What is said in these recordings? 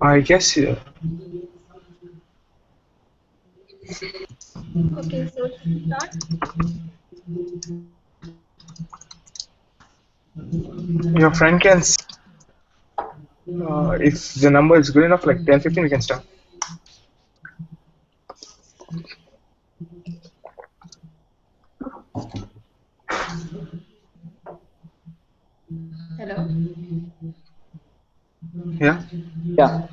I guess Okay, so start. your friend can. If the number is good enough, like 10, 15, we can start. Hello. Yeah. Yeah.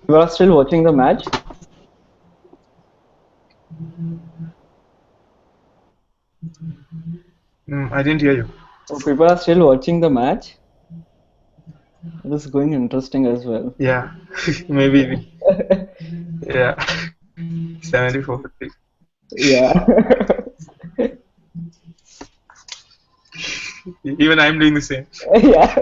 You are still watching the match? I didn't hear you. So people are still watching the match? It is going interesting as well. Yeah. Maybe. Yeah. 74-50. Yeah. Even I'm doing the same. Yeah.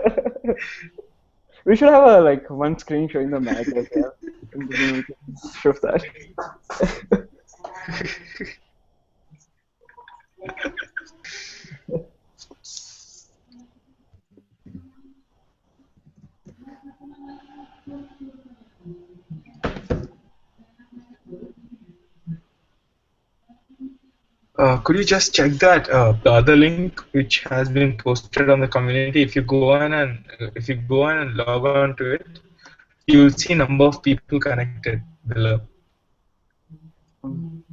We should have a like one screen showing the match as well. And then we can shift that. Could you just check that the other link which has been posted on the community? If you go on and log on to it, you will see number of people connected below. I'm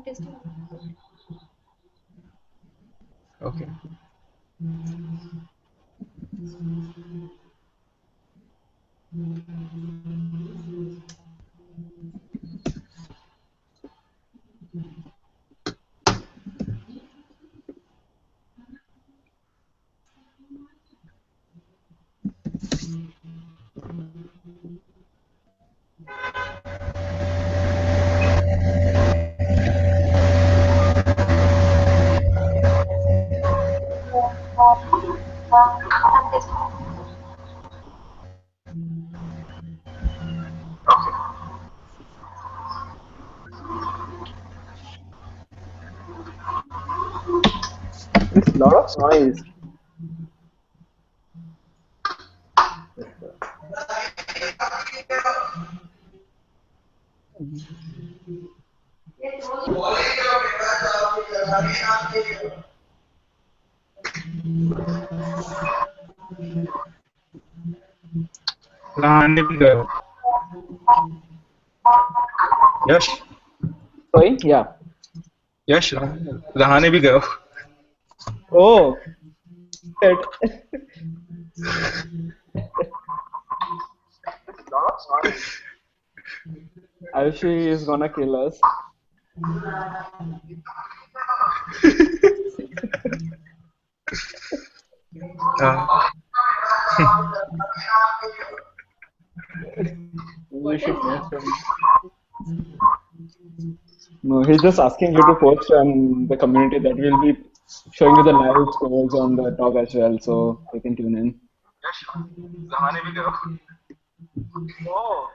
testing. Okay. It's a lot of noise. लहाने भी गए हो. यश Sorry? Yeah. यश लहाने भी गए हो. Oh, shit. Ayushi is gonna kill us. Uh, We should post him. No, he's just asking you to post on the community that will be showing you the live scores on the talk as well, so you can tune in. यश लहाने भी गए हो. Oh.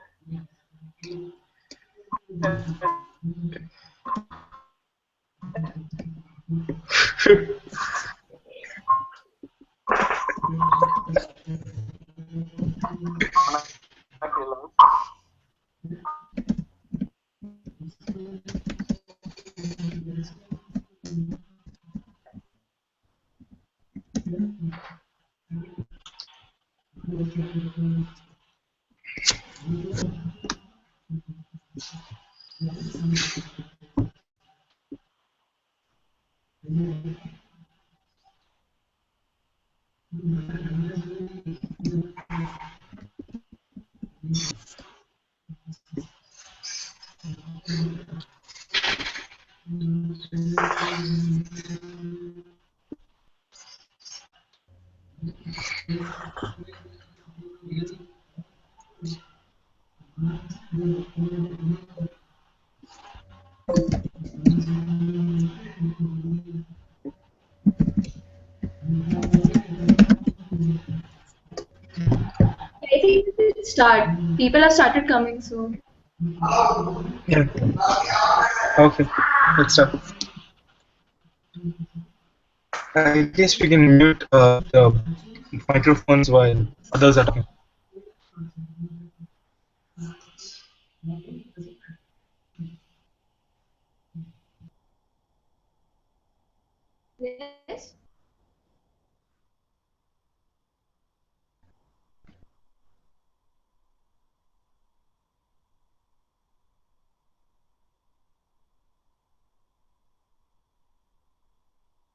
I think we should start. People have started coming, so Yeah. Okay. Let's start. I guess we can mute the microphones while others are talking. yes.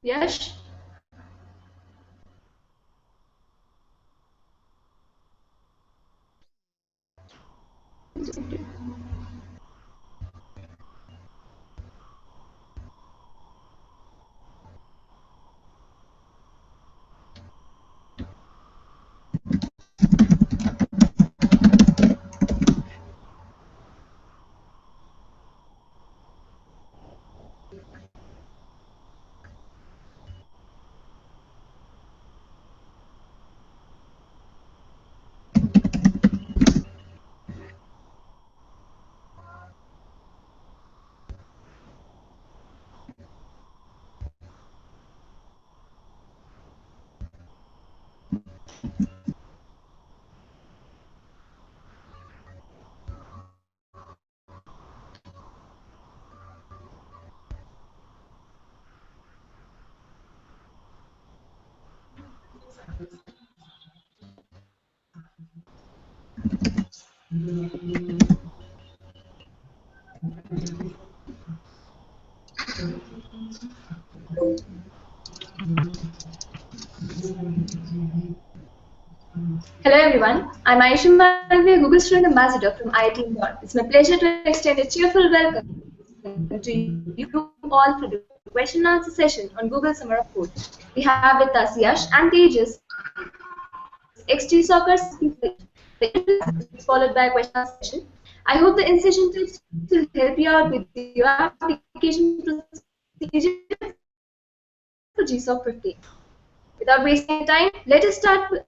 Yes. Hello everyone, I'm Aisha Malvi, a Google Student Ambassador from IIT Indore. It's my pleasure to extend a cheerful welcome to you all for the question and answer session on Google Summer of Code. We have with us Yash and Tejas, ex-GSoCers. The interview is followed by a question and answer session. I hope the in-session tips will help you out with your application procedure for GSoC 15. Without wasting time, let us start with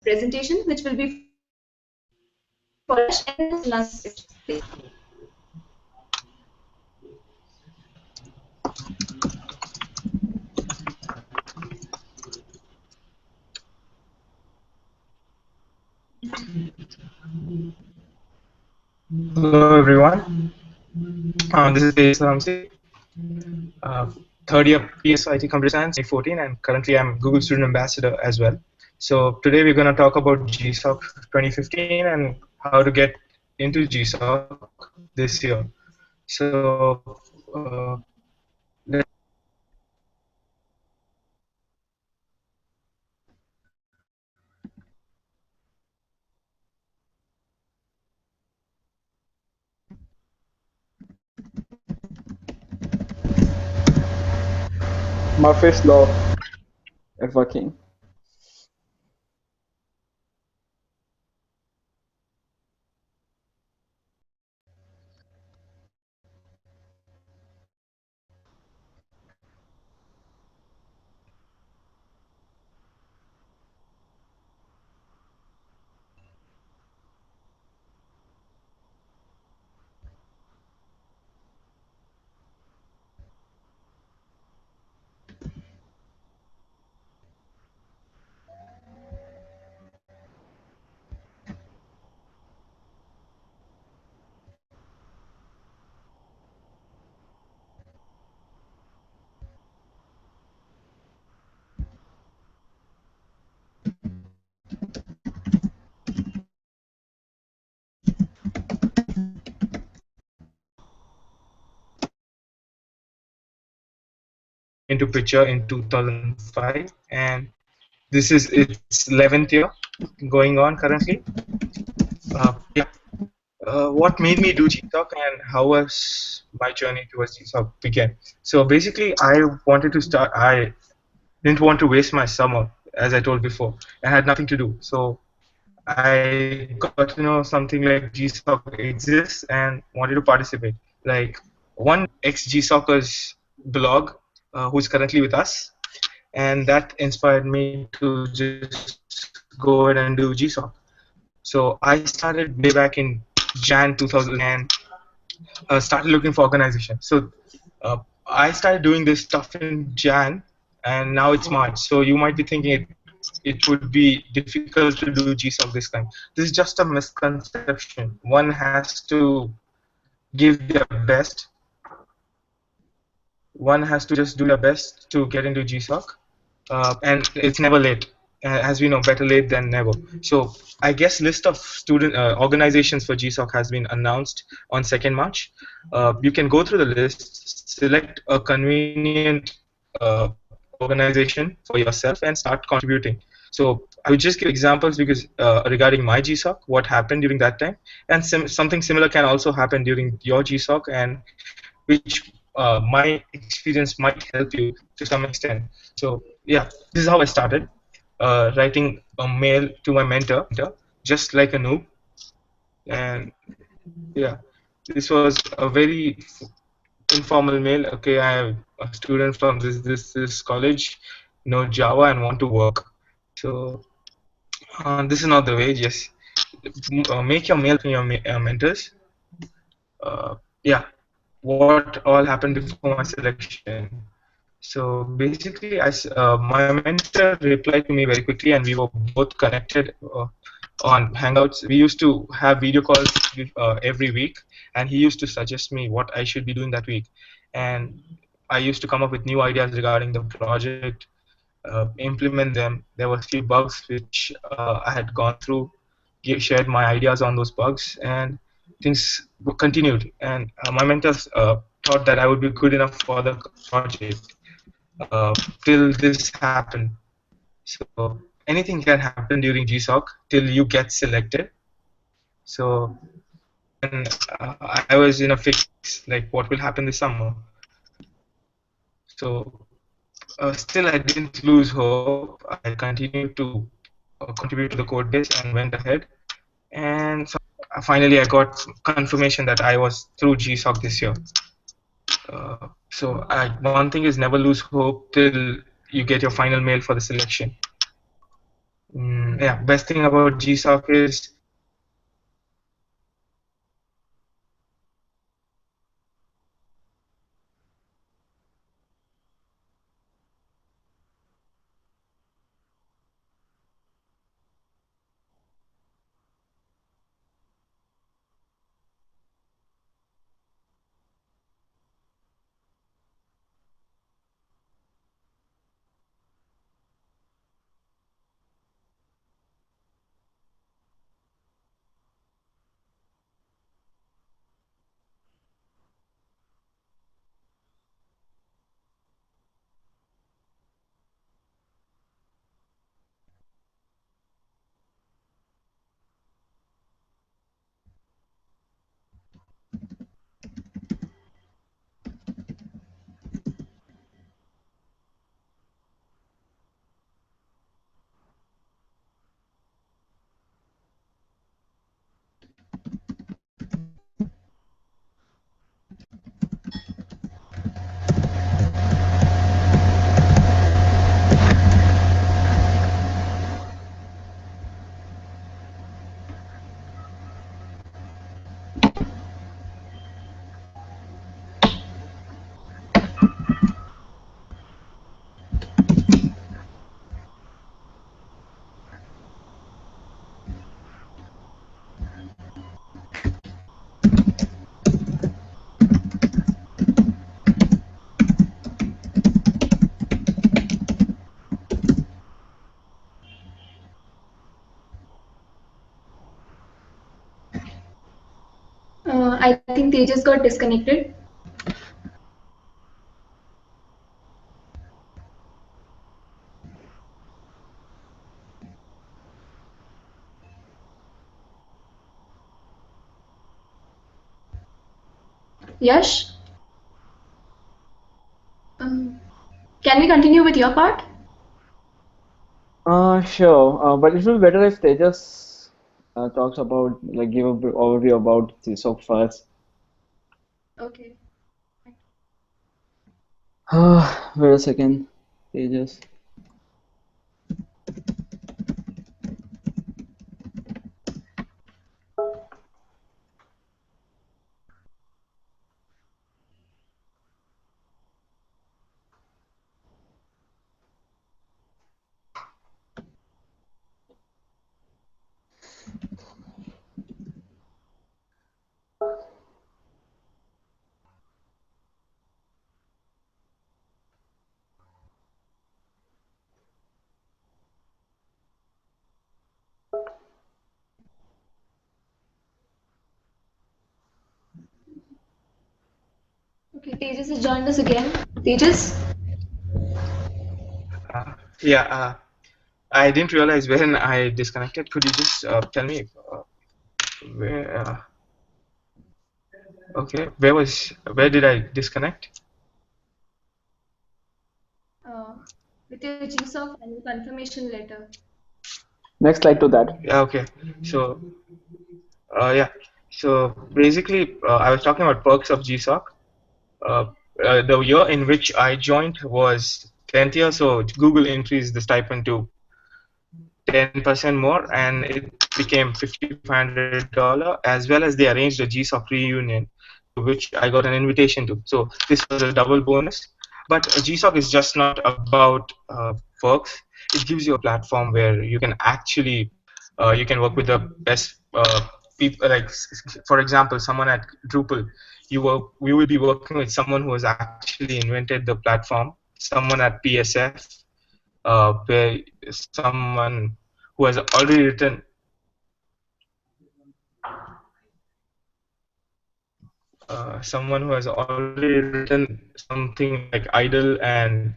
presentation, which will be followed in the last section. Hello everyone. This is Tej Ramsey, uh, third year PS IT Computer Science 2014, and currently I'm Google Student Ambassador as well. So today we're going to talk about GSoC 2015 and how to get into GSoC this year. So Murphy's Law is working. into picture in 2005, and this is its 11th year going on currently. Yeah. What made me do GSoC and how was my journey towards GSoC began? So basically, I wanted to start. I didn't want to waste my summer, as I told before. I had nothing to do, so I got to know something like GSoC exists and wanted to participate. Like one ex-GSoCers blog, who's currently with us, and that inspired me to just go ahead and do GSoC. So I started way back in Jan 2000 and started looking for organization. So I started doing this stuff in Jan, and now it's March. So you might be thinking it would be difficult to do GSoC this time. This is just a misconception. One has to give their best. One has to just do their best to get into GSoC. And it's never late. As we know, better late than never. So I guess list of student organizations for GSoC has been announced on 2nd March. You can go through the list, select a convenient organization for yourself, and start contributing. So I would just give examples because regarding my GSoC, what happened during that time, and something similar can also happen during your GSoC, and which my experience might help you to some extent. So yeah, this is how I started writing a mail to my mentor, just like a noob. And yeah, this was a very informal mail. Okay, I am a student from this college, know Java and want to work. So this is not the way. Just make your mail to your mentors. Yeah, what all happened before my selection. So basically, my mentor replied to me very quickly, and we were both connected on Hangouts. We used to have video calls every week, and he used to suggest me what I should be doing that week. And I used to come up with new ideas regarding the project, implement them. There were a few bugs which I had gone through, shared my ideas on those bugs, and things continued. And my mentors thought that I would be good enough for the project till this happened. So anything can happen during GSoC till you get selected. So then I was in a fix like what will happen this summer. So still I didn't lose hope. I continued to contribute to the code base and went ahead. And so finally I got confirmation that I was through GSoC this year. One thing is never lose hope till you get your final mail for the selection. Yeah, best thing about GSoC is think Tejas got disconnected. Yash, um, can we continue with your part? Sure. But it will be better if Tejas talks about, like, give a overview about GSoC first. Okay. Wait a second, Tejas. Okay, Tejas has joined us again. Tejas? Yeah, I didn't realize when I disconnected. Could you just tell me where? Okay, where did I disconnect? Uh, with your GSoC and your confirmation letter. Next slide to that. Yeah, okay. So yeah. So basically, I was talking about perks of GSoC. Uh, the year in which I joined was 10th year, so Google increased the stipend to 10% more, and it became $5,500, as well as they arranged a GSoC reunion, to which I got an invitation to. So this was a double bonus. But GSoC is just not about perks. It gives you a platform where you can actually you can work with the best people. Like for example, someone at Drupal, we will be working with someone who has actually invented the platform. Someone at PSF, where someone who has already written someone who has already written something like idle, and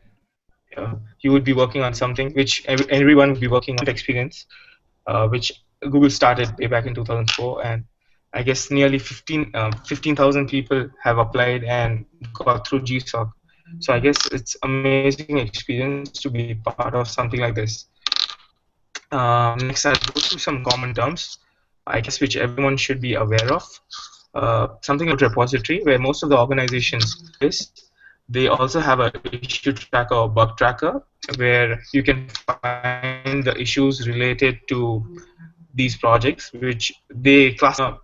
you would be working on something which everyone would be working on experience, which Google started way back in 2004, and I guess nearly 15,000 people have applied and got through GSoC. So I guess it's amazing experience to be part of something like this. Next, I'll go through some common terms, I guess, which everyone should be aware of. Something like repository, where most of the organizations this. They also have a issue tracker or bug tracker, where you can find the issues related to these projects, which they classify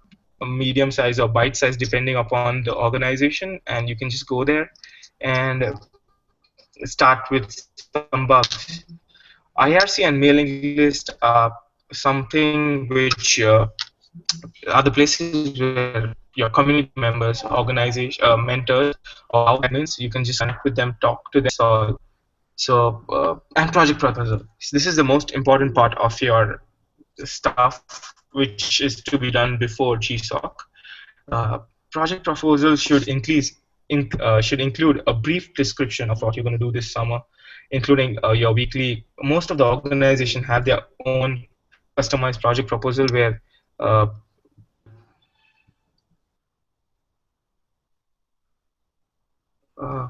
a medium size or bite size depending upon the organization, and you can just go there and start with some bugs. IRC and mailing list are something which are the places where your community members, organization, mentors, or HoA admins, you can just connect with them, talk to them, and solve. So, and project proposal. This is the most important part of your stuff, which is to be done before GSoC. Uh, Project proposal should include a brief description of what you're going to do this summer, including your weekly. Most of the organization have their own customized project proposal where uh, uh,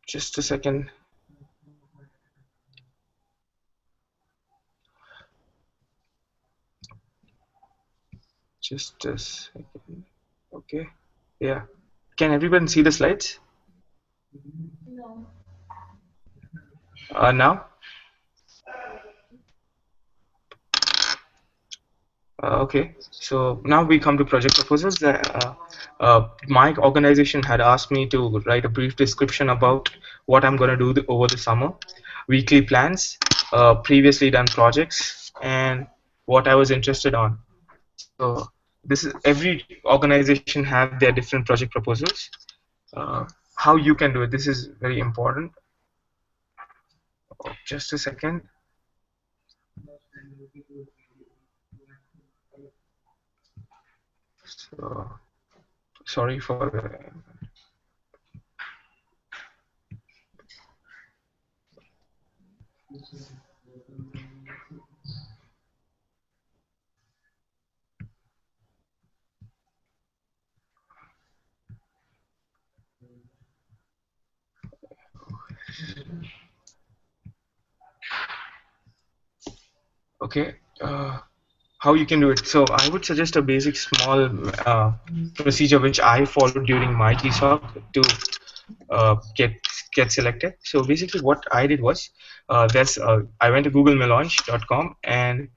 just a second. Just a second. Okay. Yeah. Can everyone see the slides? No. Now? Okay, so now we come to project proposals. My organization had asked me to write a brief description about what I'm going to do over the summer, weekly plans, previously done projects, and what I was interested on. So this is every organization have their different project proposals. How you can do it. This is very important. Just a second. So sorry for the. Okay. How you can do it. So I would suggest a basic small procedure which I followed during my GSoC to get selected. So basically, what I did was I went to googlemelange.com and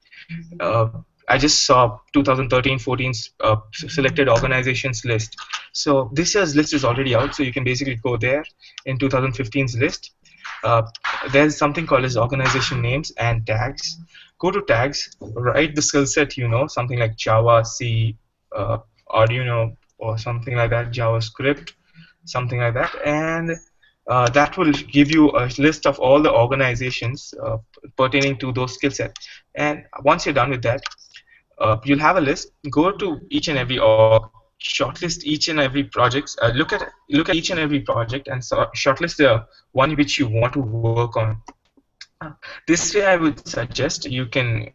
uh, I just saw 2013-14's selected organizations list. So this year's list is already out, so you can basically go there in 2015's list. Uh, there's something called as organization names and tags. Go to tags, write the skill set something like Java, C, Arduino, or something like that, JavaScript, something like that, and that will give you a list of all the organizations pertaining to those skill sets. And once you're done with that, you'll have a list. Go to each and every org, shortlist each and every project. Look at each and every project and shortlist the one which you want to work on. This way, I would suggest you can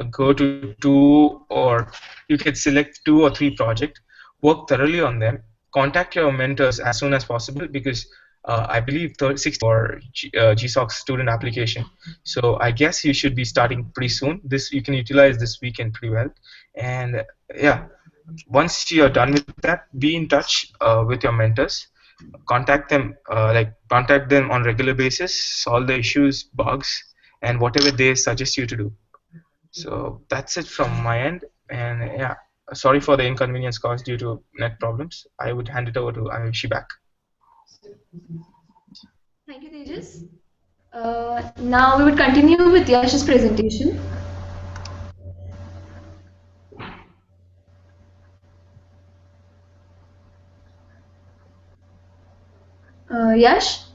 go to two, or you can select 2 or 3 projects, work thoroughly on them, contact your mentors as soon as possible, because I believe 60 for GSoC student application. So I guess you should be starting pretty soon. This you can utilize this weekend pretty well. And yeah, once you're done with that, be in touch with your mentors. Contact them on regular basis, solve the issues, bugs, and whatever they suggest you to do. So that's it from my end. And yeah, sorry for the inconvenience caused due to net problems. I would hand it over to Ayushi back. Thank you, Tejas. Now we would continue with Yash's presentation. Yash?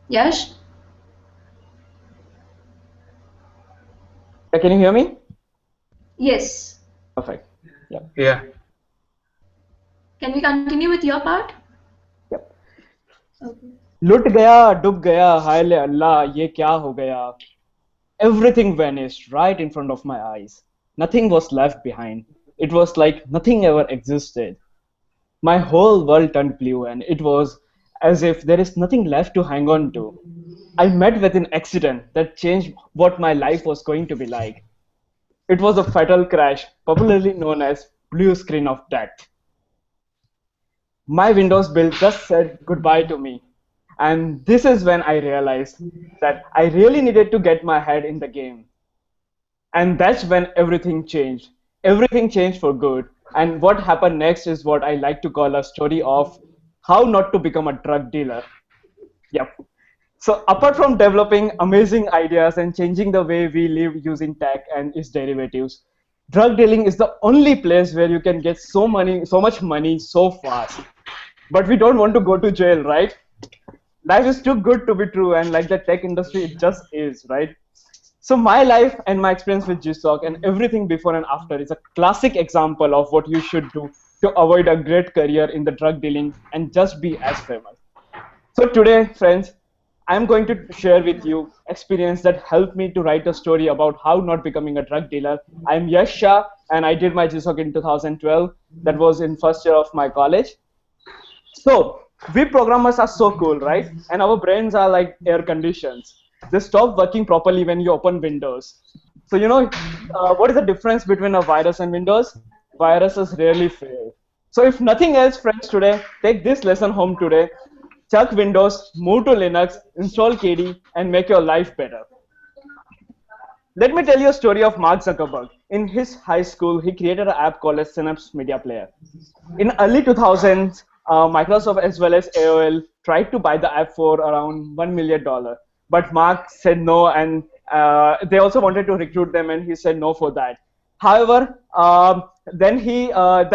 Yash? Can you hear me? Yes. Perfect. Yeah. Yeah. Can we continue with your part? Yep. Okay. लुट गया डूब गया हाय ले अल्लाह ये क्या हो गया. Everything vanished right in front of my eyes. Nothing was left behind. It was like nothing ever existed. My whole world turned blue, and it was as if there is nothing left to hang on to. I met with an accident that changed what my life was going to be like. It was a fatal crash, popularly known as blue screen of death. My Windows build just said goodbye to me. And this is when I realized that I really needed to get my head in the game. And that's when everything changed. Everything changed for good. And what happened next is what I like to call a story of how not to become a drug dealer. Yep. So apart from developing amazing ideas and changing the way we live using tech and its derivatives, drug dealing is the only place where you can get so much money so fast. But we don't want to go to jail, right? Life is too good to be true, and like the tech industry, it just is, right? So my life and my experience with GSoC and everything before and after is a classic example of what you should do to avoid a great career in the drug dealing and just be as famous. So today, friends, I'm going to share with you experience that helped me to write a story about how not becoming a drug dealer. I'm Yash Shah, and I did my GSoC in 2012. That was in first year of my college. So we programmers are so cool, right? And our brains are like air conditions. They stop working properly when you open Windows. So what is the difference between a virus and Windows? Viruses rarely fail. So if nothing else, friends, today, take this lesson home today. Chuck Windows, move to Linux, install KDE, and make your life better. Let me tell you a story of Mark Zuckerberg. In his high school, he created an app called as Synapse Media Player. In early 2000s, Microsoft as well as AOL tried to buy the app for around $1 million. But Mark said no, and they also wanted to recruit them, and he said no for that. However, then he uploaded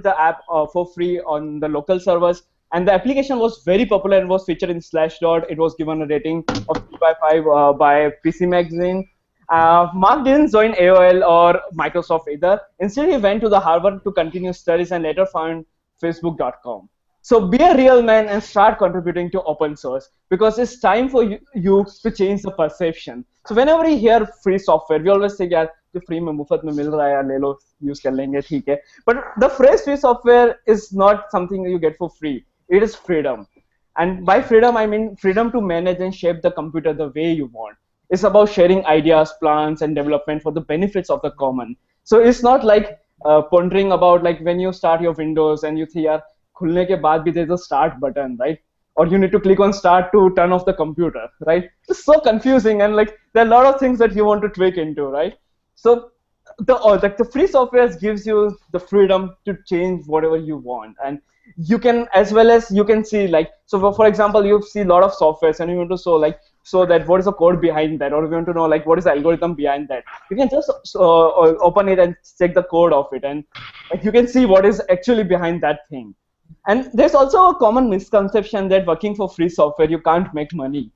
the app for free on the local servers. and the application was very popular and was featured in Slashdot. It was given a rating of 3/5 by PC Magazine. Mark didn't join AOL or Microsoft either. Instead, he went to the Harvard to continue studies and later found Facebook.com. So be a real man and start contributing to open source, because it's time for you to change the perception. So whenever we hear free software, we always say, "यार जो free में मुफ्त में मिल रहा है यार ले लो, use कर लेंगे, ठीक है." But the phrase free software is not something you get for free. It is freedom. And by freedom, I mean freedom to manage and shape the computer the way you want. It's about sharing ideas, plans, and development for the benefits of the common. So it's not like pondering about like when you start your Windows and you see, यार खुलने के बाद भी there's a start button, right? Or you need to click on start to turn off the computer, right? It's so confusing, and like there are a lot of things that you want to tweak into, right? So the free software gives you the freedom to change whatever you want, and you can, as well as you can see, like, so for example, you see a lot of softwares and you want to so that what is the code behind that, or you want to know like what is the algorithm behind that. You can just open it and check the code of it, and like, you can see what is actually behind that thing. And there's also a common misconception that working for free software, you can't make money.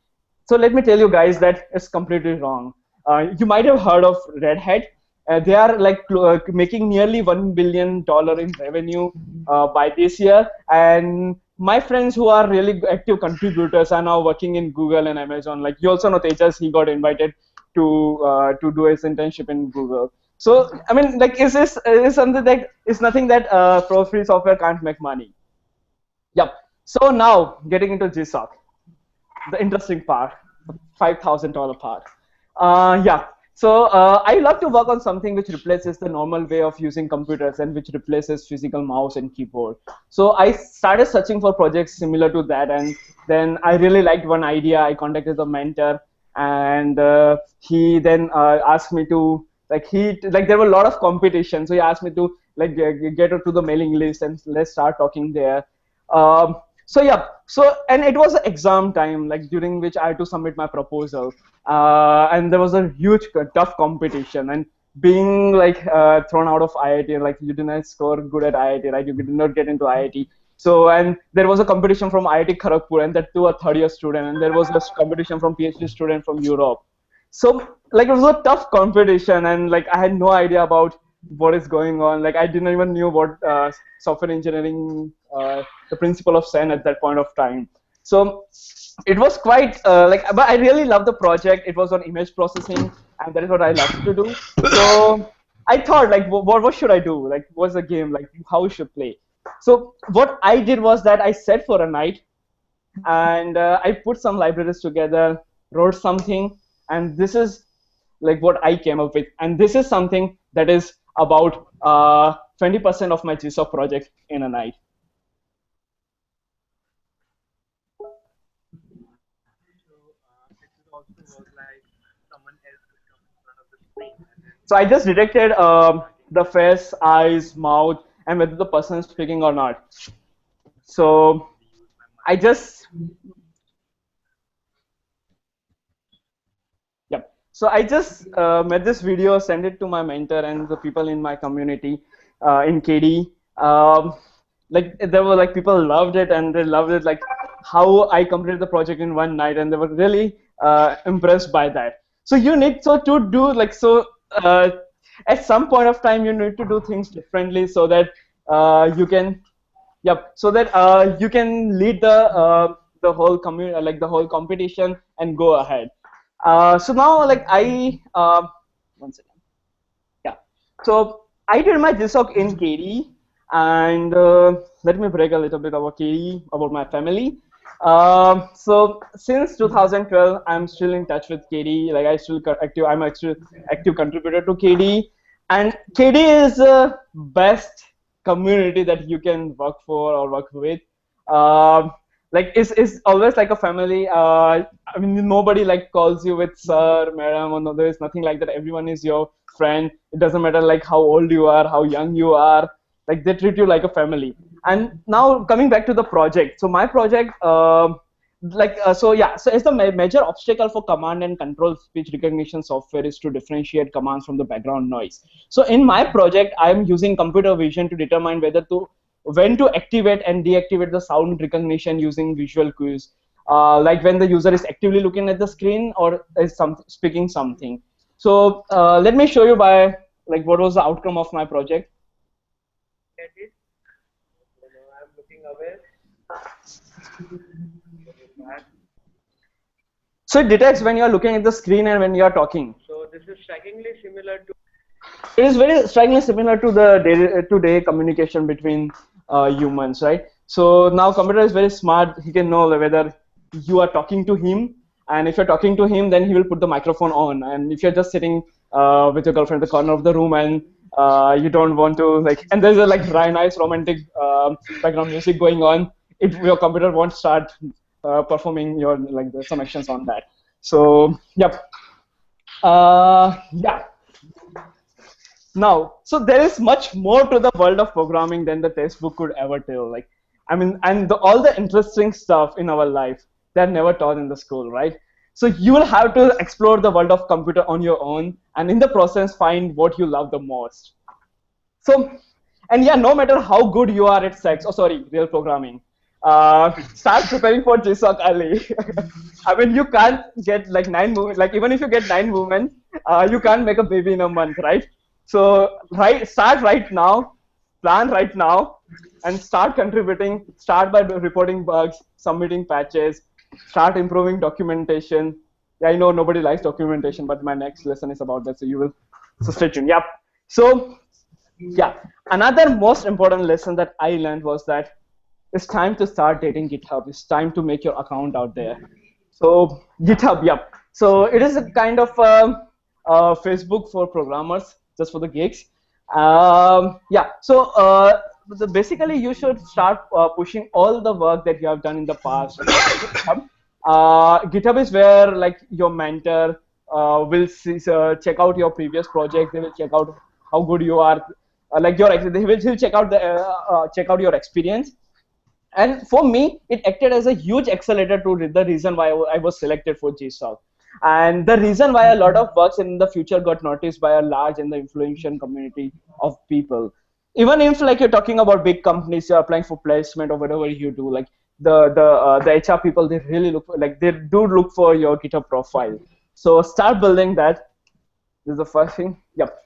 So let me tell you guys that it's completely wrong. You might have heard of Red Hat. They are like making nearly $1 billion in revenue by this year. And my friends who are really active contributors are now working in Google and Amazon. Like you also know Tejas, he got invited to do his internship in Google. So I mean, like, is something that is nothing that pro free software can't make money. Yep. So now getting into GSoC, the interesting part, the $5,000 part. Yeah. So I love to work on something which replaces the normal way of using computers and which replaces physical mouse and keyboard. So I started searching for projects similar to that, and then I really liked one idea. I contacted the mentor, and he then asked me to there were a lot of competition. So he asked me to like get to the mailing list and let's start talking there. So yeah, and it was exam time, like during which I had to submit my proposal, and there was a huge tough competition, and being like thrown out of IIT, like you didn't score good at IIT, right? You did not get into IIT. So, and there was a competition from IIT Kharagpur, and that to a third year student, and there was a competition from PhD student from Europe. So like it was a tough competition, and like I had no idea about what is going on. Like I didn't even knew what software engineering, the principle of Sen at that point of time. So it was quite but I really loved the project. It was on image processing, and that is what I love to do. So I thought like, what should I do? Like, what's the game? Like, how we should play? So what I did was that I sat for a night, and I put some libraries together, wrote something, and this is like what I came up with. And this is something that is about 20% of my GSoC project in a night. So I just detected the face, eyes, mouth, and whether the person is speaking or not. So I just, yep. So I just made this video, sent it to my mentor and the people in my community in KD. Like there were like people loved it, and they loved it like how I completed the project in one night, and they were really impressed by that. So you need to do like at some point of time you need to do things differently so that you can, so that you can lead the whole community, like the whole competition, and go ahead. So now like one second. Yeah. So I did my GSoC in KD, and let me break a little bit about KD, about my family. So since 2012, I'm still in touch with KD. Like I'm actually active contributor to KD, and KD is the best community that you can work for or work with. Like it's always like a family. I mean, nobody like calls you with sir, madam, or no, there is nothing like that. Everyone is your friend. It doesn't matter like how old you are, how young you are. Like they treat you like a family. And now coming back to the project. So my project, so it's the major obstacle for command and control speech recognition software is to differentiate commands from the background noise. So in my project, I'm using computer vision to determine whether to when to activate and deactivate the sound recognition using visual cues, like when the user is actively looking at the screen or is speaking something. So let me show you by like what was the outcome of my project. I'm looking away. So it detects when you are looking at the screen and when you are talking. So this is strikingly similar to. It is very strikingly similar to the day-to-day communication between humans, right? So now computer is very smart. He can know whether you are talking to him, and if you're talking to him, then he will put the microphone on. And if you're just sitting with your girlfriend at the corner of the room and you don't want to like, and there's a like nice romantic background music going on, your computer won't start performing your like some actions on that. So yep, yeah. Now, so there is much more to the world of programming than the textbook could ever tell. Like, I mean, and all the interesting stuff in our life they're never taught in the school, right? So you will have to explore the world of computer on your own, and in the process, find what you love the most. So, and yeah, no matter how good you are at real programming, start preparing for GSoC early. I mean, you can't get like 9 movements. Like even if you get 9 movements, you can't make a baby in a month, right? So start right now, plan right now, and start contributing. Start by reporting bugs, submitting patches, start improving documentation. Yeah, I know nobody likes documentation, but my next lesson is about that, so you will. So stay tuned. Yep. So yeah, another most important lesson that I learned was that it's time to start dating GitHub. It's time to make your account out there. So GitHub, yep. So it is a kind of Facebook for programmers, just for the geeks. Yeah. So basically, you should start pushing all the work that you have done in the past. GitHub. GitHub is where like your mentor will check out your previous project. They will check out how good you are. He'll check out your experience. And for me, it acted as a huge accelerator to the reason why I was selected for GSoC. And the reason why a lot of works in the future got noticed by a large and the influential community of people. Even if like you're talking about big companies, you're applying for placement or whatever you do, like the HR people, they really look for, like they do look for your GitHub profile. So start building that. This is the first thing. Yep.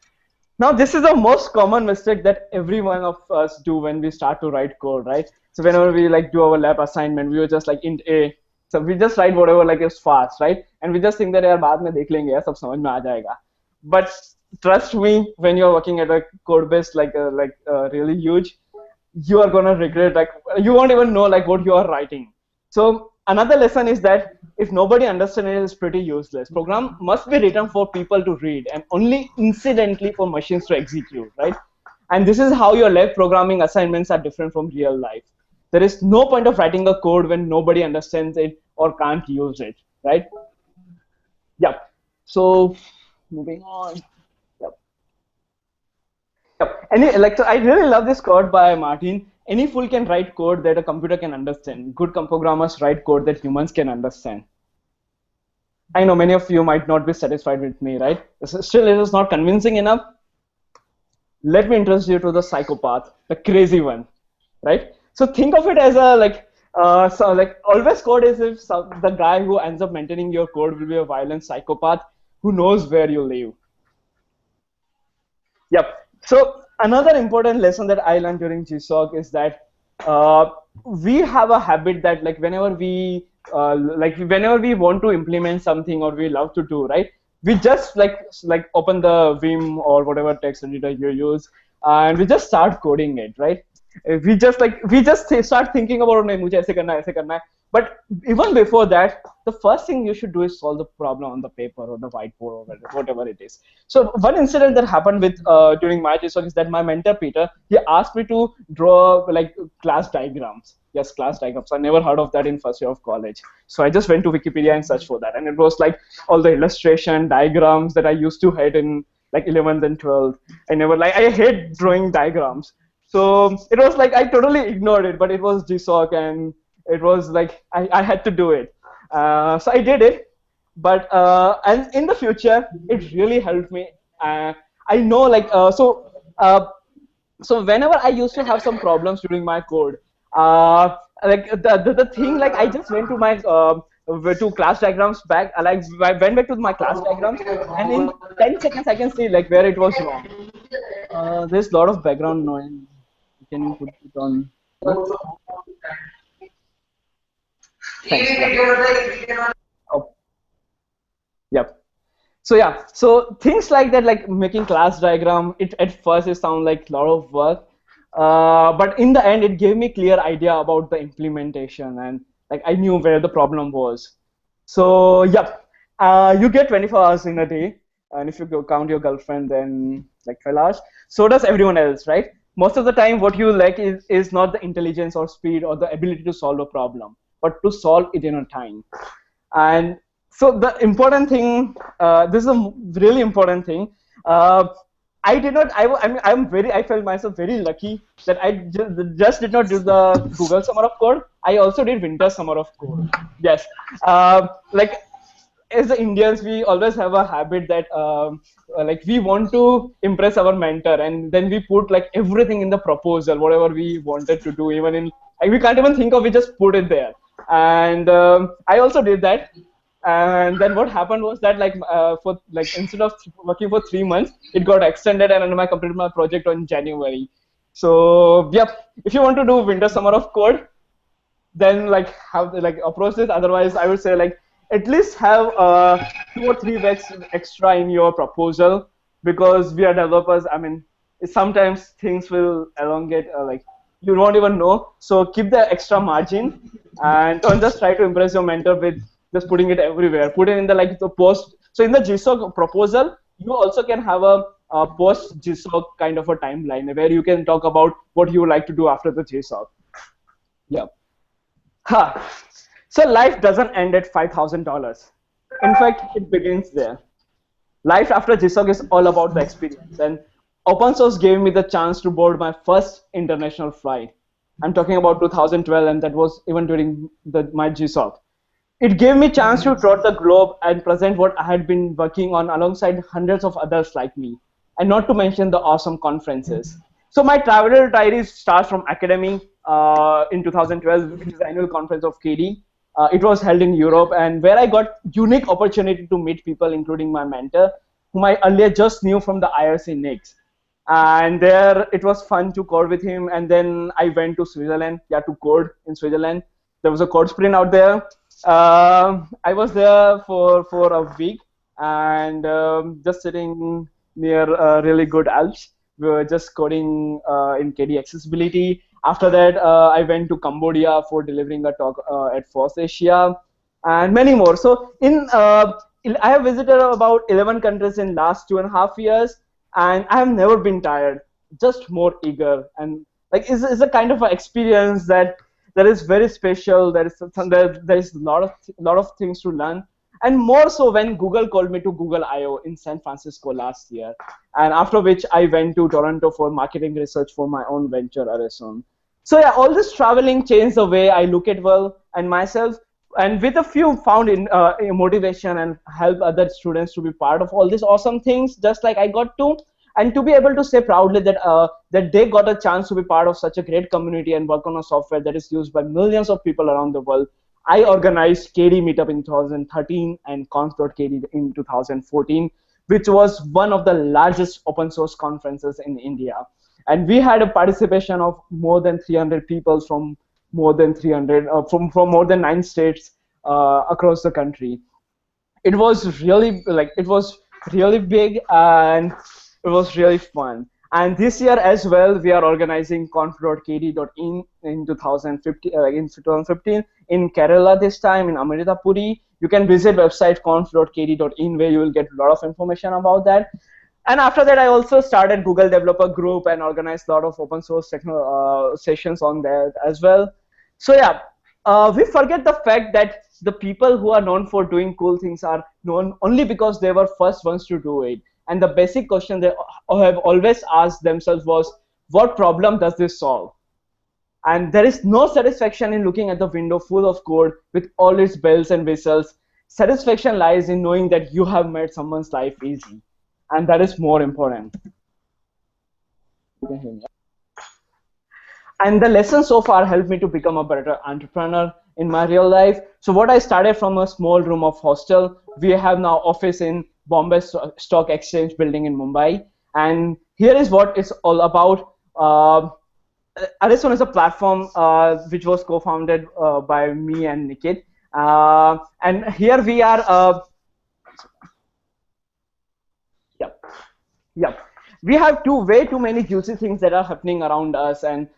Now this is the most common mistake that every one of us do when we start to write code, right? So whenever we like do our lab assignment, we were just like int A. So we just write whatever like is fast, right? And we just think that yaar baad mein dekh lenge, yaar, sab samajh mein aa jayega. But trust me, when you're working at a code base like really huge, you are gonna regret, like you won't even know like what you are writing. So another lesson is that if nobody understands it, it's pretty useless. Program must be written for people to read and only incidentally for machines to execute, right? And this is how your lab programming assignments are different from real life. There is no point of writing a code when nobody understands it or can't use it, right? Yep. So moving on. Yep. Yep. So I really love this quote by Martin. Any fool can write code that a computer can understand. Good programmers write code that humans can understand. I know many of you might not be satisfied with me, right? Still, it is not convincing enough. Let me introduce you to the psychopath, the crazy one, right? So think of it as a always code is if the guy who ends up maintaining your code will be a violent psychopath who knows where you live. Yep. So another important lesson that I learned during GSoC is that we have a habit that like whenever we want to implement something or we love to do, right? We just like open the Vim or whatever text editor you use, and we just start coding it, right? We just start thinking about mujhe aise karna hai. But even before that, the first thing you should do is solve the problem on the paper or the whiteboard or whatever it is. So one incident that happened with during my GSoC is that my mentor Peter, he asked me to draw like class diagrams. Yes, class diagrams. I never heard of that in first year of college. So I just went to Wikipedia and searched for that, and it was like all the illustration diagrams that I used to hate in like 11th and 12th. I hate drawing diagrams. So it was like I totally ignored it, but it was GSoC and it was like I had to do it. So I did it, but and in the future it really helped me. I know So whenever I used to have some problems during my code, like the thing, like I just went to my to class diagrams back, like I went back to my class diagrams, and in 10 seconds I can see like where it was wrong. There's a lot of background noise. Can you put it on? Thanks. Yeah. Oh, yep. So yeah, so things like that, like making class diagram, it at first it sounds like a lot of work, but in the end it gave me clear idea about the implementation, and like I knew where the problem was. So yep, you get 24 hours in a day, and if you go count your girlfriend, then like 12 hours. So does everyone else, right? Most of the time, what you lack is not the intelligence or speed or the ability to solve a problem, but to solve it in a time. And so the important thing, this is a really important thing. I did not. I mean, I felt myself very lucky that I just did not do the Google Summer of Code. I also did Winter Summer of Code. Yes, like as the Indians, we always have a habit that like we want to impress our mentor, and then we put like everything in the proposal, whatever we wanted to do, even in like, we can't even think of, we just put it there. And I also did that. And then what happened was that like for like instead of working for 3 months, it got extended, and I completed my project on January. So yep, if you want to do Winter Summer of Code, then like have like approach this. Otherwise, I would say like at least have 2 or 3 weeks extra in your proposal, because we are developers. I mean, sometimes things will elongate, like you won't even know. So keep the extra margin, and don't just try to impress your mentor with just putting it everywhere. Put it in the like the post. So in the GSoC proposal, you also can have a post GSoC kind of a timeline where you can talk about what you would like to do after the GSoC. Yeah. Huh. So life doesn't end at $5,000. In fact, it begins there. Life after GSoC is all about the experience, and open source gave me the chance to board my first international flight. I'm talking about 2012, and that was even during my GSoC. It gave me chance to trot the globe and present what I had been working on alongside hundreds of others like me, and not to mention the awesome conferences. So my travel diary starts from Academy in 2012, which is the annual conference of KD. It was held in Europe, and where I got unique opportunity to meet people, including my mentor, whom I earlier just knew from the IRC NICs. And there it was fun to code with him. And then I went to Switzerland, yeah, to code in Switzerland. There was a code sprint out there. I was there for a week, and just sitting near really good Alps. We were just coding in KD accessibility. After that, I went to Cambodia for delivering a talk at Force Asia, and many more. So I have visited about 11 countries in last 2.5 years, and I have never been tired, just more eager. And like it's a kind of an experience that is very special. There is a lot of things to learn, and more so when Google called me to Google I/O in San Francisco last year, and after which I went to Toronto for marketing research for my own venture, Arason. So yeah, all this traveling changed the way I look at world and myself, and with a few found in motivation and help other students to be part of all these awesome things, just like I got to, and to be able to say proudly that that they got a chance to be part of such a great community and work on a software that is used by millions of people around the world. I organized KD Meetup in 2013 and Conf.KD in 2014, which was one of the largest open source conferences in India. And we had a participation of more than 300 people from more than 300 from more than 9 states across the country. It was really big, and it was really fun. And this year as well, we are organizing conf.kd.in 2015 in Kerala this time, in Amritapuri. You can visit website conf.kd.in, where you will get a lot of information about that. And after that, I also started Google Developer Group and organized a lot of open source sessions on there as well. So yeah, we forget the fact that the people who are known for doing cool things are known only because they were first ones to do it. And the basic question they have always asked themselves was, what problem does this solve? And there is no satisfaction in looking at the window full of code with all its bells and whistles. Satisfaction lies in knowing that you have made someone's life easy. And that is more important. You can hear me. And the lessons so far helped me to become a better entrepreneur in my real life. So what I started from a small room of hostel, we have now office in Bombay Stock Exchange building in Mumbai. And here is what it's all about. Addison is a platform which was co-founded by me and Nikit. And here we are. Yep. Yep. We have way too many juicy things that are happening around us, and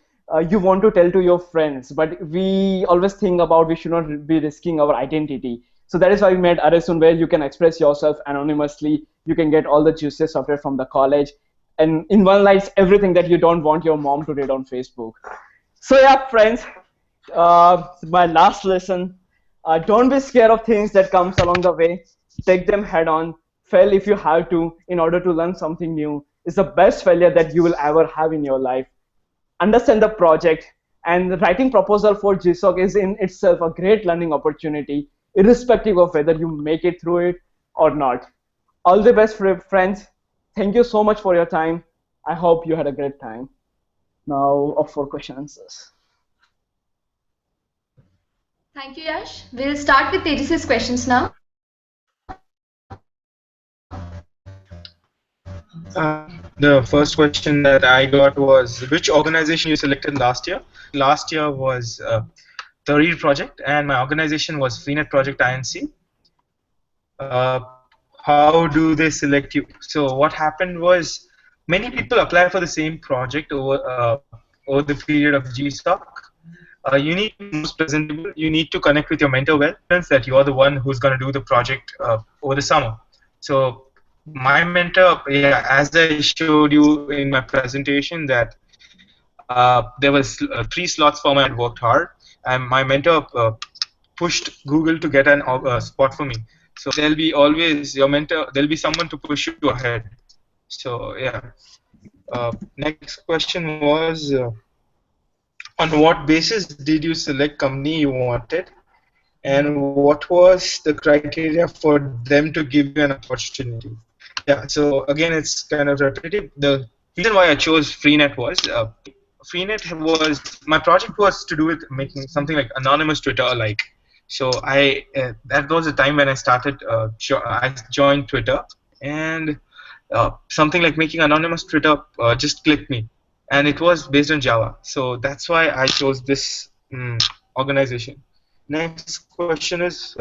you want to tell to your friends, but we always think about we should not be risking our identity. So that is why we made Addison, where you can express yourself anonymously. You can get all the juiciest software from the college, and in one line, everything that you don't want your mom to read on Facebook. So yeah, friends, my last lesson, don't be scared of things that comes along the way. Take them head on. Fail if you have to in order to learn something new. It's the best failure that you will ever have in your life. Understand the project, and writing proposal for GSoC is in itself a great learning opportunity, irrespective of whether you make it through it or not. All the best, friends. Thank you so much for your time. I hope you had a great time. Now, up for question answers. Thank you, Yash. We'll start with Tejas's questions now. The first question that I got was, which organization you selected last year? Last year was the READ project, and my organization was Freenet Project INC. How do they select you? So what happened was, many people apply for the same project over the period of GSoC. You need to be most presentable. You need to connect with your mentor well, since that you are the one who's going to do the project over the summer. So my mentor, yeah, as I showed you in my presentation, that there was 3 slots for me. I worked hard, and my mentor pushed Google to get an spot for me. So there'll be always your mentor. There'll be someone to push you ahead. So yeah. Next question was, on what basis did you select company you wanted, and what was the criteria for them to give you an opportunity? Yeah, so again, it's kind of repetitive. The reason why I chose Freenet was, my project was to do with making something like anonymous Twitter alike. So that was the time when I started, I joined Twitter, and something like making anonymous Twitter just clicked me, and it was based on Java. So that's why I chose this organization. Next question is,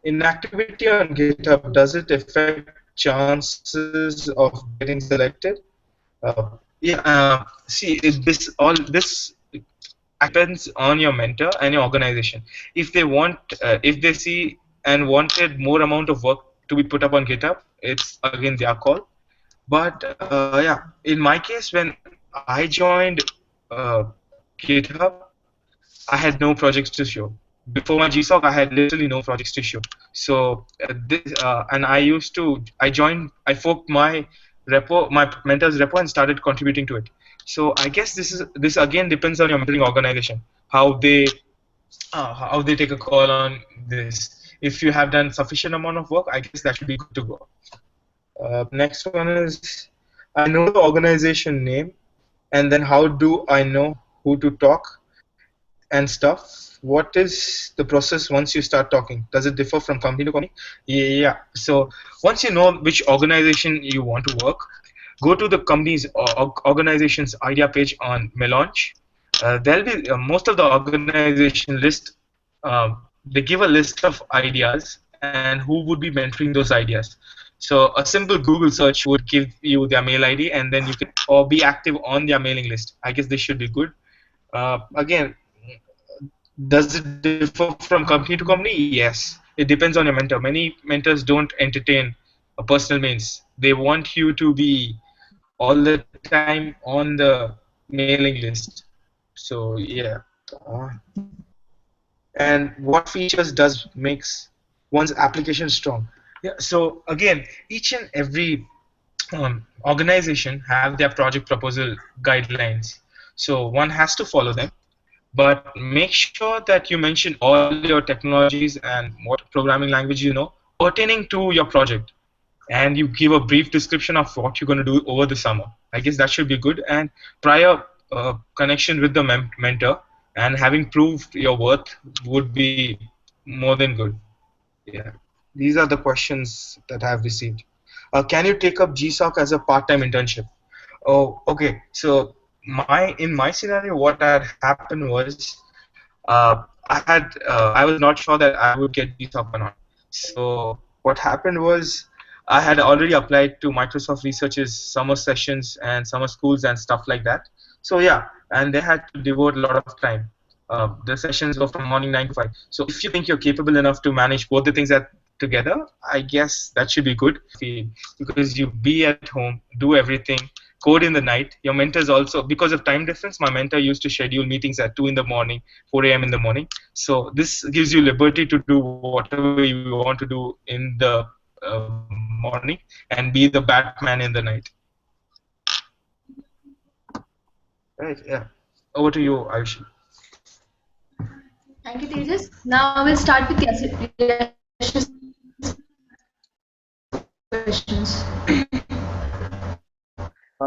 inactivity on GitHub, does it affect chances of getting selected? See, this depends on your mentor and your organization. If they see and wanted more amount of work to be put up on GitHub, it's again their call. But yeah, in my case, when I joined GitHub, I had no projects to show. Before my GSoC, I had literally no projects to show. So and I forked my repo, my mentor's repo, and started contributing to it. So I guess this again depends on your mentoring organization, how they take a call on this. If you have done sufficient amount of work, I guess that should be good to go. Next one is, I know the organization name, and then how do I know who to talk and stuff? What is the process once you start talking? Does it differ from company to company? Yeah. So once you know which organization you want to work, go to the company's organization's idea page on Melange. There'll be most of the organization list. They give a list of ideas and who would be mentoring those ideas. So a simple Google search would give you their mail ID, and then you can or be active on their mailing list. I guess this should be good. Again, does it differ from company to company? Yes. It depends on your mentor. Many mentors don't entertain personal mails. They want you to be all the time on the mailing list. So yeah. And what features does makes one's application strong? Yeah. So again, each and every organization have their project proposal guidelines. So one has to follow them. But make sure that you mention all your technologies and what programming language you know pertaining to your project, and you give a brief description of what you're going to do over the summer. I guess that should be good. And prior connection with the mentor, and having proved your worth would be more than good. Yeah, these are the questions that I have received. Can you take up GSoC as a part-time internship? Oh, okay. So in my scenario, what had happened was I was not sure that I would get GSoC or not. So what happened was I had already applied to Microsoft Research's summer sessions and summer schools and stuff like that. So yeah, and they had to devote a lot of time. The sessions were from morning 9 to 5. So if you think you're capable enough to manage both the things together, I guess that should be good. Because you be at home, do everything, code in the night. Your mentors also, because of time difference, my mentor used to schedule meetings at 2 in the morning, 4 a.m. in the morning. So this gives you liberty to do whatever you want to do in the morning and be the Batman in the night. Right, yeah. Over to you, Ayushi. Thank you, Tejas. Now we'll start with Yash's questions.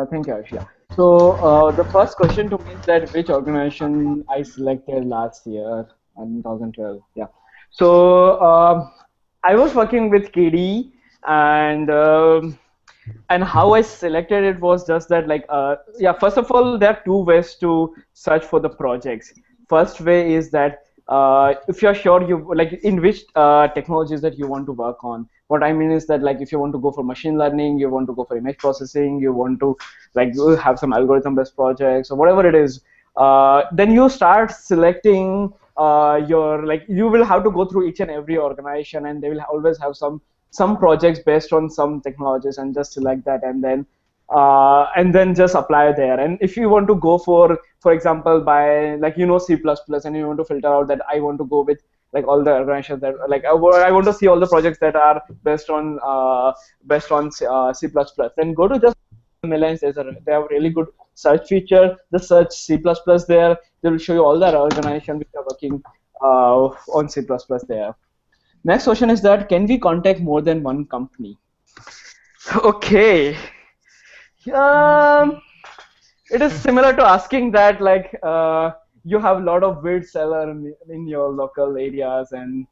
Thank you, Aisha. So the first question to me is that which organization I selected last year in 2012. Yeah. So I was working with KD, and how I selected it was just that yeah. First of all, there are two ways to search for the projects. First way is that if you're sure you like in which technologies that you want to work on. What I mean is that like if you want to go for machine learning, you want to go for image processing, you want to like you have some algorithm-based projects or whatever it is, then you start selecting your like you will have to go through each and every organization, and they will always have some projects based on some technologies, and just select that, and then just apply there. And if you want to go for example, by like C++, and you want to filter out that I want to go with like all the organizations that like I want to see all the projects that are based on C++, then go to just Millions. They have a really good search feature. Just search C++ there. They will show you all the organizations which are working on C++ there. Next question is that can we contact more than one company? Okay. It is similar to asking that like you have a lot of weed seller in your local areas, and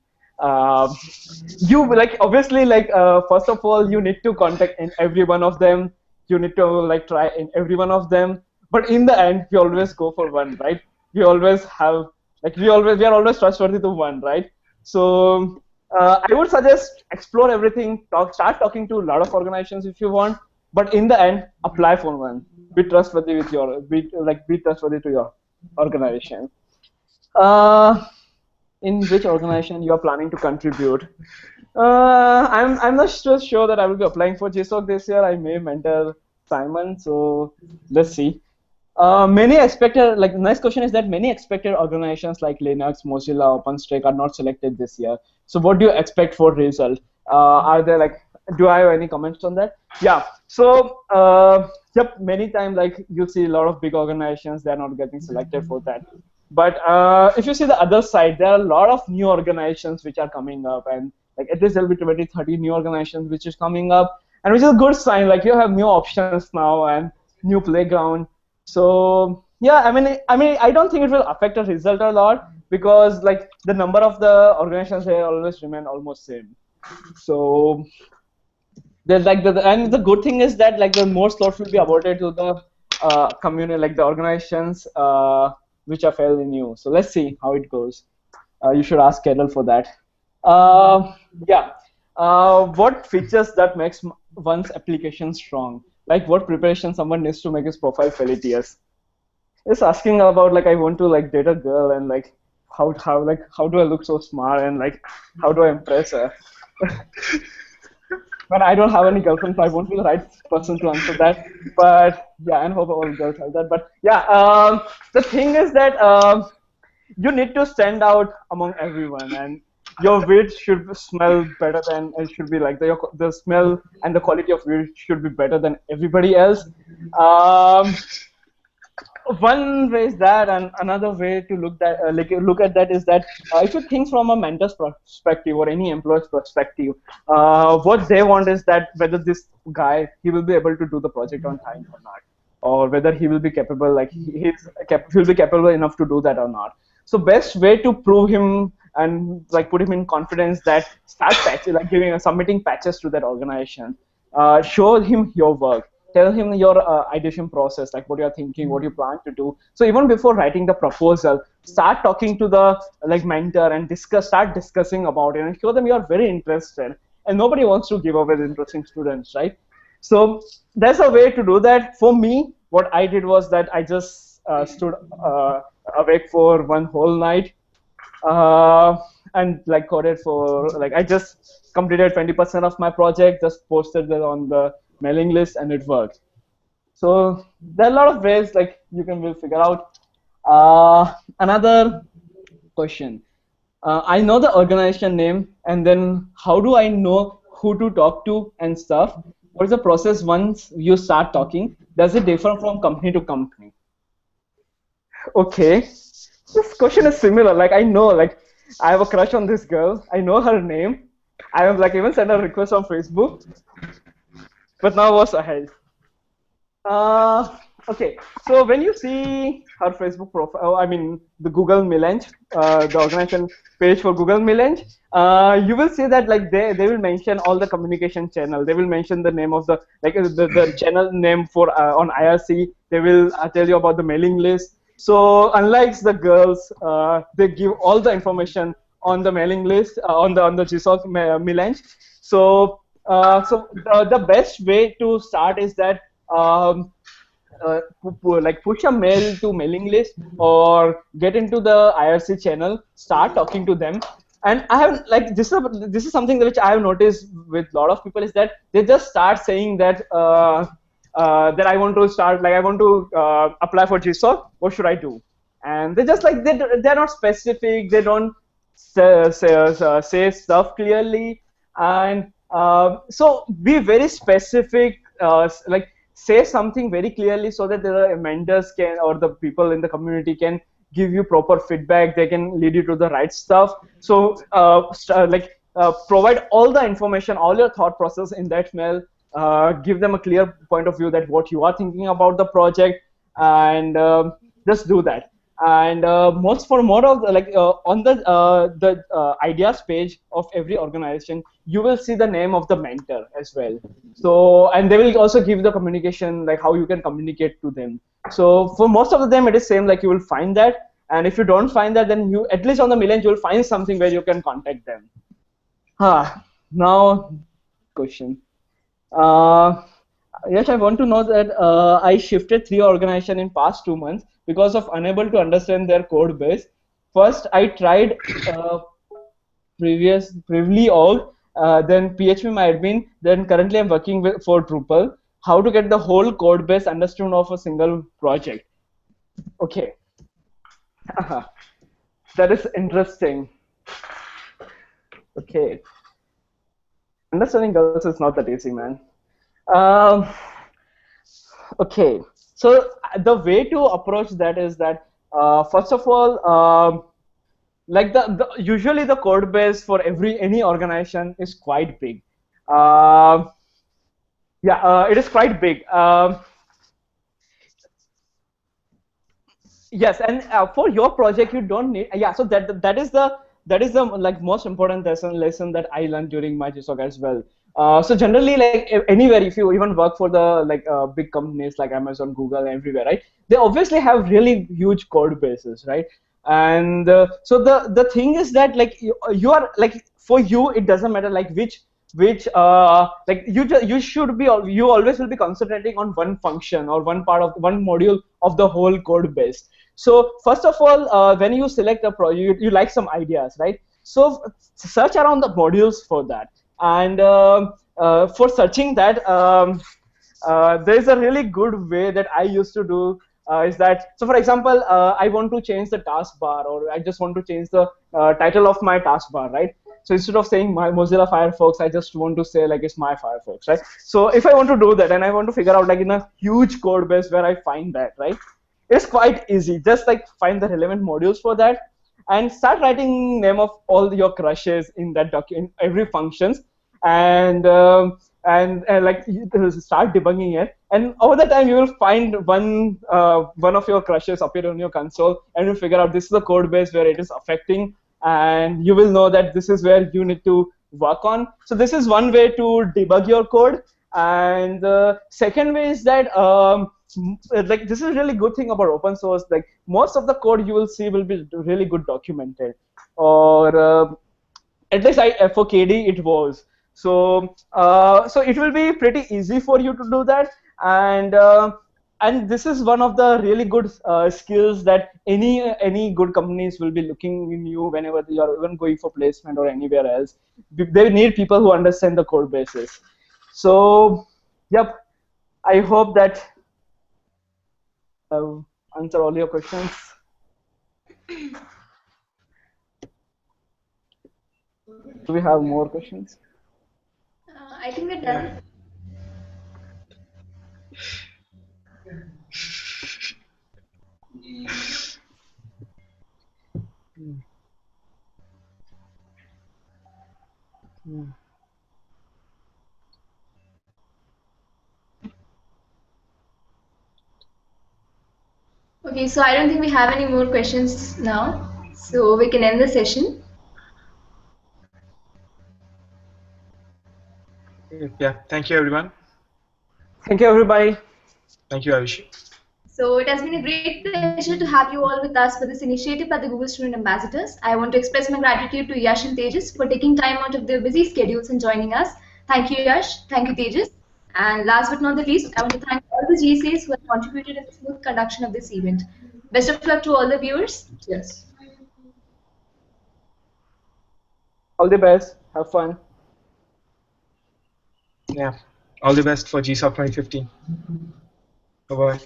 you like obviously like first of all you need to contact in every one of them. You need to like try in every one of them, but in the end we always go for one, right? We always have like we are always trustworthy to one, right? So I would suggest explore everything, start talking to a lot of organizations if you want, but in the end apply for one. Be trustworthy with your be trustworthy to your organization. In which organization you are planning to contribute? I'm not so sure that I will be applying for GSoC this year. I may mentor Simon, so let's see. Many expected, like next question is that many expected organizations like Linux, Mozilla, OpenStack are not selected this year. So what do you expect for result? Are there like, do I have any comments on that? Yeah. So yep, many times like you see a lot of big organizations, they're not getting selected for that. But if you see the other side, there are a lot of new organizations which are coming up, and like at least there'll be 20, 30 new organizations which is coming up, and which is a good sign. Like you have new options now and new playground. So yeah, I don't think it will affect the result a lot, because like the number of the organizations, they always remain almost same. So there's like and the good thing is that like the more slots will be awarded to the community, like the organizations which are fairly new. So let's see how it goes. You should ask Kettle for that. Yeah. What features that makes one's application strong? Like what preparation someone needs to make his profile felicitous? It's asking about like I want to like date a girl, and like how do I look so smart, and like how do I impress her? But I don't have any girlfriend, so I won't be the right person to answer that. But yeah, and hope all girls have that. But yeah, the thing is that you need to stand out among everyone, and your weed should smell better than it should be like the smell and the quality of weed should be better than everybody else. One way is that, and another way to look at that is that if you think from a mentor's perspective or any employer's perspective, what they want is that whether this guy he will be able to do the project on time or not, or whether he will be capable, like he'll be capable enough to do that or not. So best way to prove him and like put him in confidence, that start patch, like submitting patches to that organization. Show him your work. Tell him your ideation process, like what you're thinking, what you plan to do. So even before writing the proposal, start talking to the like mentor and start discussing about it, and show them you're very interested. And nobody wants to give up with interesting students, right? So there's a way to do that. For me, what I did was that I just stood awake for one whole night, uh, and like coded for like I just completed 20% of my project, just posted it on the mailing list, and it worked. So there are a lot of ways like you can will figure out. Another question. I know the organization name, and then how do I know who to talk to and stuff? What is the process once you start talking? Does it differ from company to company? Okay, this question is similar. Like I know, like I have a crush on this girl. I know her name. I have like even sent a request on Facebook, but now what's ahead? Okay, so when you see her Facebook profile, I mean the Google Millennium, the organization page for Google Millennium, you will see that like they will mention all the communication channel. They will mention the name of the like the channel name for on IRC. They will tell you about the mailing list. So unlike the girls, they give all the information on the mailing list on the GSoC Millennium. So the best way to start is that. Like push a mail to mailing list or get into the IRC channel, start talking to them. And I have like this is something which I have noticed with a lot of people, is that they just start saying that that I want to start, like I want to apply for GSoC, what should I do? And they just like they're not specific, they don't say stuff clearly. And so be very specific, like say something very clearly, so that the mentors can, or the people in the community can give you proper feedback. They can lead you to the right stuff. So provide all the information, all your thought process in that mail. Give them a clear point of view that what you are thinking about the project, and just do that. And more of the, like on the ideas page of every organization, you will see the name of the mentor as well. So, and they will also give the communication, like how you can communicate to them. So for most of them, it is same, like you will find that. And if you don't find that, then you, at least on the Millennium, you will find something where you can contact them. Now, question. Yes, I want to know that I shifted 3 organizations in past 2 months because of unable to understand their code base. First, I tried previously org, then PHP my admin, then currently I'm working for Drupal. How to get the whole code base understood of a single project? Okay, that is interesting. Okay, understanding girls is not that easy, man. Okay, so the way to approach that is that first of all, like usually the code base for any organization is quite big. It is quite big. Yes, and for your project you don't need. So that is the like most important lesson that I learned during my GSoC as well. So generally, like anywhere, if you even work for the like big companies like Amazon, Google, everywhere, right? They obviously have really huge code bases, right? And so the thing is that like you are like, for you it doesn't matter like which like you should be, you always will be concentrating on one function or one part of one module of the whole code base. So first of all, when you select a project, you like some ideas, right? So search around the modules for that. And for searching that, there's a really good way that I used to do, is that, so for example, I want to change the taskbar, or I just want to change the title of my taskbar, right? So instead of saying my Mozilla Firefox, I just want to say like it's my Firefox, right? So if I want to do that and I want to figure out like in a huge code base where I find that, right? It's quite easy. Just like find the relevant modules for that and start writing name of all your crushes in that document, every functions, and like you start debugging it, and over the time you will find one of your crushes appear on your console, and you figure out this is the code base where it is affecting, and you will know that this is where you need to work on. So this is one way to debug your code. And the second way is that like this is a really good thing about open source. Like most of the code you will see will be really good documented, or at least for KD it was. So so it will be pretty easy for you to do that, and this is one of the really good skills that any good companies will be looking in you whenever you are even going for placement or anywhere else. They need people who understand the code bases. So yep, I hope that answer all your questions. Do we have more questions? I think we're done. Okay, so I don't think we have any more questions now, so we can end the session. Yeah, thank you everyone. Thank you, everybody. Thank you, Ayushi. So it has been a great pleasure to have you all with us for this initiative by the Google Student Ambassadors. I want to express my gratitude to Yash and Tejas for taking time out of their busy schedules and joining us. Thank you, Yash. Thank you, Tejas. And last but not the least, I want to thank all the GSAs who have contributed in the smooth conduction of this event. Best of luck to all the viewers. Cheers. All the best. Have fun. Yeah, all the best for GSoC 2015. Bye bye.